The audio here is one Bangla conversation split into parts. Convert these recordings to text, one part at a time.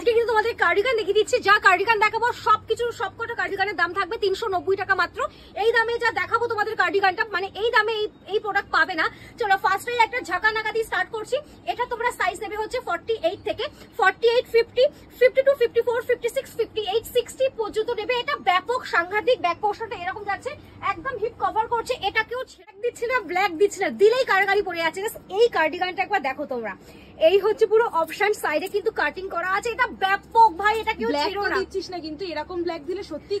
আজকে কিন্তু তোমাদের কার্ডিগান দেখিয়ে দিচ্ছি। যা কার্ডিগান দেখাবো সবকটা কার্ডিগানের দাম থাকবে 390 টাকা মাত্র। এই দামে যা দেখাবো তোমাদের কার্ডিগানটা মানে এই দামে এই প্রোডাক্ট পাবে না। চলো ফার্স্টে একটা ঝাঁকা নাকা দিয়ে স্টার্ট করছি। এটা তোমরা সাইজ নেবে হচ্ছে 48 থেকে 48, 50, 52, 54, 56, 58, 60 পর্যন্ত নেবে। এটা ব্যাপক সাংঘাতিক ব্যাক পোর্শনটা এরকম যাচ্ছে, একদম হিপ কভার করছে। এটা কেউ ছেড়ে দিচ্ছে না, ব্ল্যাক দিচ্ছে না, দিলেই কারগারি পড়ে আছে। এই কার্ডিগানটা একবার দেখো তোমরা, এই হচ্ছে পুরো অপশন, সাইডে কিন্তু কাটিং করা আছে। এটা ব্যাপক ভাই, এটা কেউ ছেড়ো না, দিচ্ছিস না কিন্তু এরকম ব্ল্যাক দিলে সত্যি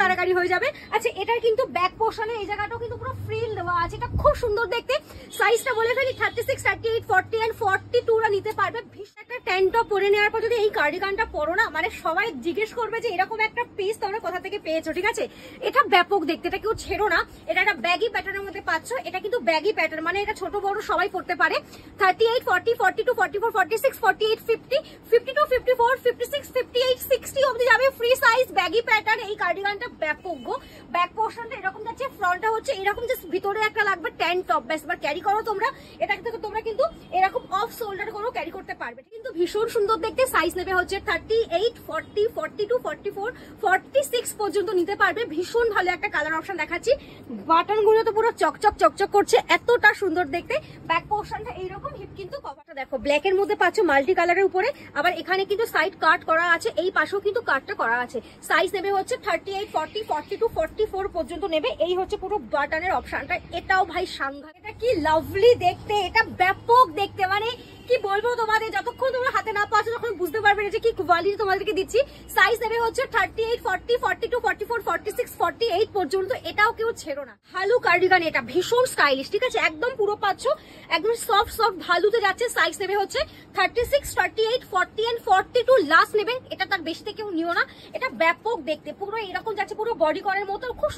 কারাগারি হয়ে যাবে। আচ্ছা এটার কিন্তু ব্যাক পোর্শনে এই জায়গাটাও কিন্তু পুরো ফ্রিল দেওয়া আছে, এটা খুব সুন্দর দেখতে। সাইজটা বলে ফেলি 36, 38, 40 এন্ড 42 রা নিতে পারবে। ভীষণ একটা ট্যাঙ্ক টপ পরে নেওয়ার পর যদি এই কার্ডিগানটা পরো না, মানে সবাই জিজ্ঞেস করবে যে এরকম একটা পিস তোমরা কোথা থেকে পেয়েছো। ঠিক আছে, এটা ব্যাপক দেখতে, এটা কেউ ছেড়ো না। এটা একটা ব্যাগি প্যাটার্নের মধ্যে পাচ্ছ। এটা কিন্তু ব্যাগি প্যাটার্ন, মানে এটা ছোট বড় সবাই পড়তে পারে। 38, 40, 42, 44, 46, 48, 50, 52, 54, 56, 58, 60 অবধি যাবে। Free size baggy pattern. এই কার্ডিগানটা ব্যাপক গো। ব্যাক পোর্শনটা এরকম যাচ্ছে, ফ্রন্টটা হচ্ছে এরকম, জাস্ট ভিতরে একটা লাগবে ট্যাঙ্ক টপ, ব্যাস এবার ক্যারি করো তোমরা। এটা কিন্তু তোমরা কিন্তু এরকম অফ শোল্ডার করেও ক্যারি করতে পারবে, কিন্তু ভীষণ সুন্দর দেখতে। সাইজ নেবে হচ্ছে 38, 40, 42, 44, 46 পর্যন্ত নিতে পারবে। ভীষণ ভালো একটা কালার অপশন দেখাচ্ছি। বাটন গুলো তো পুরো চকচক করছে, এতটা সুন্দর দেখতে। ব্যাক পোর্শনটা এইরকম, হিপ কিন্তু কভারটা দেখো ব্ল্যাক এর মধ্যে পাচ্ছ মাল্টি কালারের উপরে। আবার এখানে কিন্তু সাইড কাট করা আছে, এই পাশেও কিন্তু কাটটা করা আছে। সাইজ নেবে হচ্ছে 38, 40, 42, 44 পর্যন্ত নেবে। এই হচ্ছে পুরো বাটনের অপশনটা। এটাও ভাই সাংঘাতিক, এটা কি লাভলি দেখতে, এটা ব্যাপক দেখতে, মানে কি বলবো তোমাদের, যতক্ষণ তোমরা হাতে না পাচ্ছ তখন বুঝতে পারবে যে কি কোয়ালিটি তোমাদেরকে দিচ্ছি। সাইজ নেবে হচ্ছে 38, 40, 42, 44, 46, 48 পর্যন্ত। এটাও কেউ ছেড়ো না। ভালু কার্ডিগান, এটা ভীষণ স্টাইলিশ। ঠিক আছে, একদম পুরো পাচ্ছ, একদম সফট ভালুতে যাচ্ছে। সাইজ নেবে হচ্ছে 36, 38, 40 এন্ড 42 লাস্ট নেবে। এটা তার বেশি থেকে কেউ নিও না। এটা ব্যাপক দেখতে, পুরো এরকম যাচ্ছে, পুরো বডি করার মতো, খুব